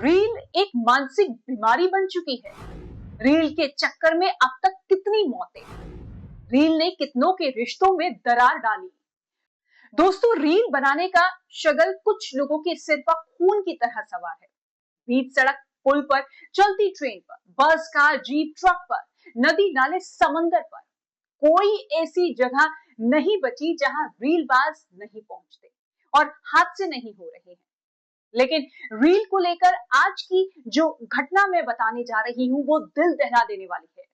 Reel एक मानसिक बीमारी बन चुकी है। रील के चक्कर में अब तक कितनी मौतें, रील ने कितनों के रिश्तों में दरार डाली। दोस्तों, रील बनाने का शगल कुछ लोगों के सिर पर खून की तरह सवार है। बीच सड़क, पुल पर, चलती ट्रेन पर, बस, कार, जीप, ट्रक पर, नदी, नाले, समंदर पर कोई ऐसी जगह नहीं बची जहां रीलबाज नहीं पहुंचते और हादसे नहीं हो रहे हैं। लेकिन रील को लेकर आज की जो घटना मैं बताने जा रही हूं वो दिल दहला देने वाली है।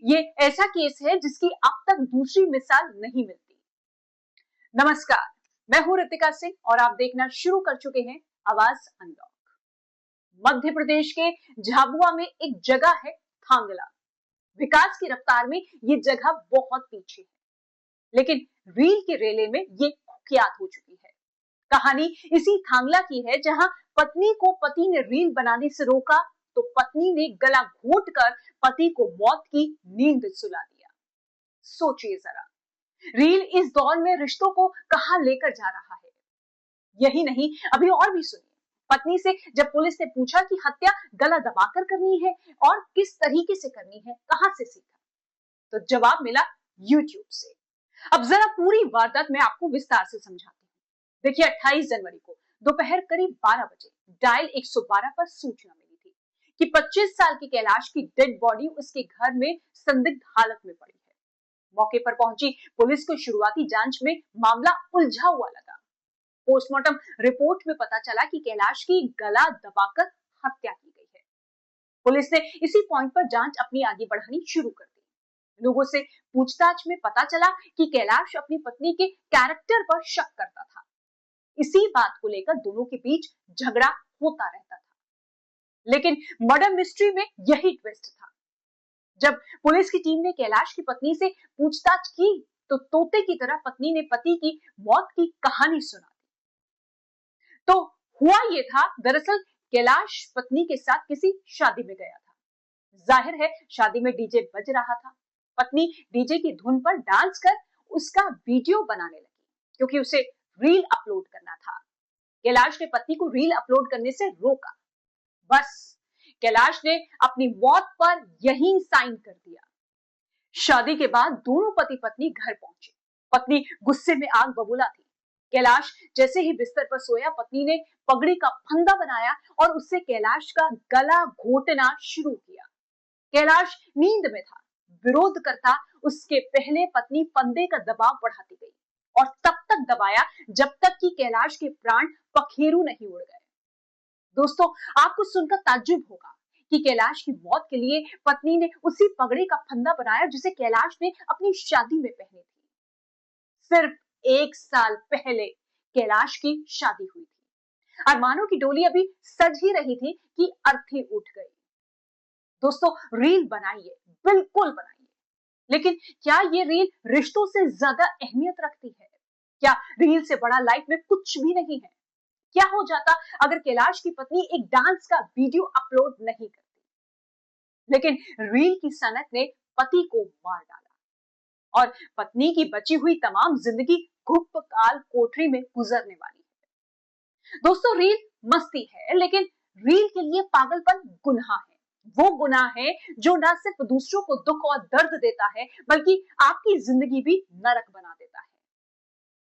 ये ऐसा केस है जिसकी अब तक दूसरी मिसाल नहीं मिलती। नमस्कार, मैं हूं रितिका सिंह और आप देखना शुरू कर चुके हैं आवाज अनलॉक। मध्य प्रदेश के झाबुआ में एक जगह है थांगला। विकास की रफ्तार में ये जगह बहुत पीछे है, लेकिन रील के रेले में ये कुख्यात हो चुकी है। कहानी इसी थांगला की है जहां पत्नी को पति ने रील बनाने से रोका तो पत्नी ने गला घोंटकर पति को मौत की नींद सुला दिया। सोचिए जरा, रील इस दौर में रिश्तों को कहां लेकर जा रहा है। यही नहीं, अभी और भी सुनिए। पत्नी से जब पुलिस ने पूछा कि हत्या गला दबाकर करनी है और किस तरीके से करनी है, कहां से सीखा, तो जवाब मिला यूट्यूब से। अब जरा पूरी वारदात मैं आपको विस्तार से समझाती हूँ। देखिए, 28 जनवरी को दोपहर करीब 12 बजे डायल 112 पर सूचना मिली थी कि 25 साल के कैलाश की डेड बॉडी उसके घर में संदिग्ध हालत में पड़ी है। मौके पर पहुंची पुलिस को शुरुआती जांच में मामला उलझा हुआ लगा। पोस्टमार्टम रिपोर्ट में पता चला कि कैलाश की गला दबाकर हत्या की गई है। पुलिस ने इसी पॉइंट पर जांच अपनी आगे बढ़ानी शुरू कर दी। लोगों से पूछताछ में पता चला कि कैलाश अपनी पत्नी के कैरेक्टर पर शक करता था। इसी बात को लेकर दोनों के बीच झगड़ा होता रहता था। लेकिन मर्डर मिस्ट्री में यही ट्विस्ट था। जब पुलिस की टीम ने कैलाश की पत्नी से पूछताछ की तो तोते की तरह पत्नी ने पति की मौत की कहानी सुना दी। तो हुआ ये था, दरअसल कैलाश पत्नी के साथ किसी शादी में गया था। जाहिर है शादी में डीजे बज रहा था। पत्नी डीजे की धुन पर डांस कर उसका वीडियो बनाने लगी क्योंकि उसे रील अपलोड करना था। कैलाश ने पत्नी को रील अपलोड करने से रोका। बस कैलाश ने अपनी मौत पर यहीं साइन कर दिया। शादी के बाद दोनों पति पत्नी घर पहुंचे। पत्नी गुस्से में आग बबूला थी। कैलाश जैसे ही बिस्तर पर सोया, पत्नी ने पगड़ी का फंदा बनाया और उससे कैलाश का गला घोंटना शुरू किया। कैलाश नींद में था। विरोध करता उसके पहले पत्नी फंदे का दबाव बढ़ाती गई और तब तक दबाया जब तक कि कैलाश के प्राण पखेरु नहीं उड़ गए। दोस्तों, आपको सुनकर ताज्जुब होगा कि कैलाश की मौत के लिए पत्नी ने उसी पगड़ी का फंदा बनाया जिसे कैलाश ने अपनी शादी में पहनी थी। सिर्फ 1 साल पहले कैलाश की शादी हुई थी। अरमानों की डोली अभी सज ही रही थी कि अर्थी उठ गई। दोस्तों, रील बनाइए, बिल्कुल बनाइए, लेकिन क्या ये रील रिश्तों से ज्यादा अहमियत रखती है? क्या रील से बड़ा लाइफ में कुछ भी नहीं है? क्या हो जाता अगर कैलाश की पत्नी एक डांस का वीडियो अपलोड नहीं करती? लेकिन रील की सनत ने पति को मार डाला और पत्नी की बची हुई तमाम जिंदगी गुप्त काल कोठरी में गुजरने वाली है। दोस्तों, रील मस्ती है, लेकिन रील के लिए पागलपन गुनाह है। वो गुनाह है जो न सिर्फ दूसरों को दुख और दर्द देता है बल्कि आपकी जिंदगी भी नरक बना देता है।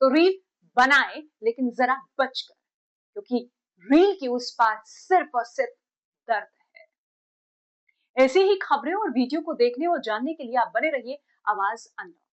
तो रील बनाए, लेकिन जरा बचकर, क्योंकि रील के उस पार सिर्फ और सिर्फ दर्द है। ऐसी ही खबरें और वीडियो को देखने और जानने के लिए आप बने रहिए आवाज अनलॉक।